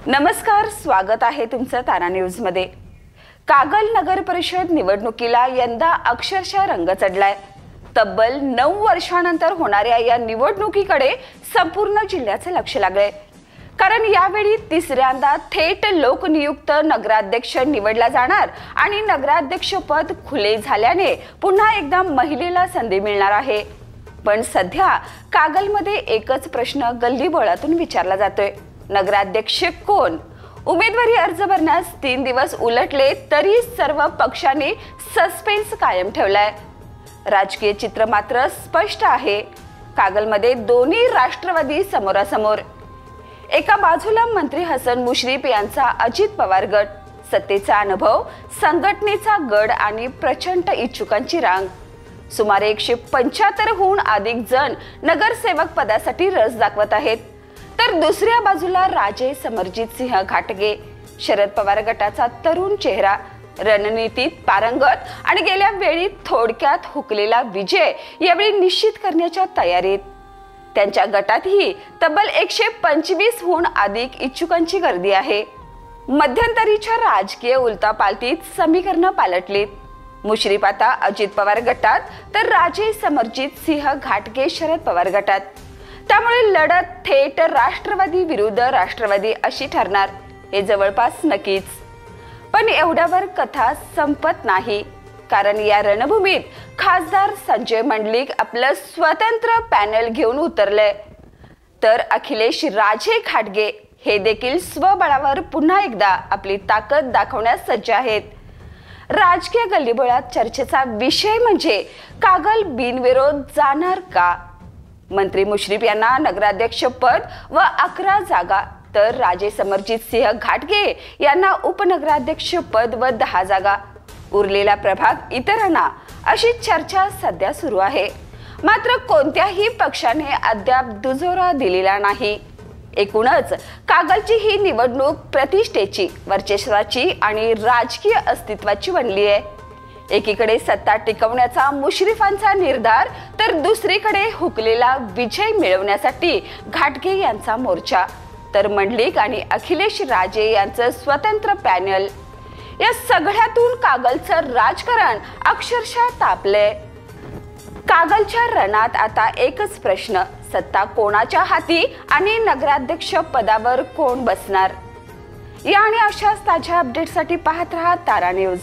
नमस्कार, स्वागत आहे तुमचं तारा न्यूज मध्ये। कागल नगर परिषद निवडणुकीला यंदा अक्षरशः रंग चढलाय। तब्बल 9 वर्षांनंतर होणाऱ्या या निवडणुकीकडे संपूर्ण जिल्ह्याचे लक्ष लागले, कारण यावेळी तिसऱ्यांदा थेट लोकनियुक्त नगराध्यक्ष निवडला जाणार आणि नगराध्यक्ष पद खुले झाल्याने पुन्हा एकदा महिलेला संधी मिळणार आहे। पण सध्या कागलमध्ये एकच प्रश्न गल्लीबोळातून विचारला जातोय, नगराध्यक्ष कोण? उमेदवारी अर्ज भरण्यास 3 दिवस उलटले तरी सर्व पक्षांनी सस्पेन्स कायम ठेवलाय। राजकीय चित्र मात्र स्पष्ट आहे। कागलमध्ये दोन्ही राष्ट्रवादी समोरासमोर। एका बाजूला मंत्री हसन मुश्रीफ यांचा अजित पवार गट, सत्तेचा अनुभव, संघटनेचा गड आणि प्रचंड इच्छुकांची रांग। सुमारे 175 हून अधिक जण नगरसेवक पदासाठी रस दाखवत आहेत। तर दुसऱ्या बाजूला राजे समरजित सिंह घाटगे, शरद पवार गटाचा तरुण चेहरा, रणनीतीत पारंगत आणि गेल्या वेळी थोडक्यात हुकलेला विजय यावेळी निश्चित करण्याच्या तयारीत। त्यांच्या गटातही तब्बल 125 हून अधिक इच्छुकांची गर्दी आहे। मध्यंतरीच्या राजकीय उलटापालटीत समीकरणं पालटलीत। मुश्रीफ आता अजित पवार गटात तर राजे समरजित सिंह घाटगे शरद पवार गटात। त्यामुळे लढत थेट राष्ट्रवादी विरुद्ध राष्ट्रवादी अशी ठरणार हे जवळपास नक्कीच। पण एवढ्यावर कथा संपत नाही, कारण या रणभूमीत खासदार संजय मंडलिक आपलं स्वतंत्र पॅनल घेऊन उतरले, तर अखिलेश राजे घाटगे हे देखील स्वबळावर पुन्हा एकदा आपली ताकद दाखवण्यास सज्ज आहेत। राजकीय गल्लीबोळात चर्चेचा विषय म्हणजे कागल बिनविरोध जाणार का? मंत्री मुश्रीफ यांना नगराध्यक्ष पद व 11 जागा, तर राजे समरजित सिंह घाटगे यांना उपनगराध्यक्ष पद व 10 जागा, उरलेला प्रभाग इतरांना, अशी चर्चा सध्या सुरू आहे। मात्र कोणत्याही पक्षाने अद्याप दुजोरा दिलेला नाही। एकूणच कागलची ही निवडणूक प्रतिष्ठेची, वर्चस्वाची आणि राजकीय अस्तित्वाची बनली आहे। एकीकडे सत्ता टिकवण्याचा मुश्रीफांचा निर्धार, तर दुसरीकडे हुकलेला विजय मिळवण्यासाठी घाटगे यांचा मोर्चा, तर मंडलिक आणि अखिलेश राजे यांचं स्वतंत्र पॅनल। या सगळ्यातून कागलचं राजकारण अक्षरशः तापले। कागलच्या रणात आता एकच प्रश्न, सत्ता कोणाच्या हाती आणि नगराध्यक्ष पदावर कोण बसणार? या आणि अशाच ताज्या अपडेटसाठी पाहत रहा तारा न्यूज।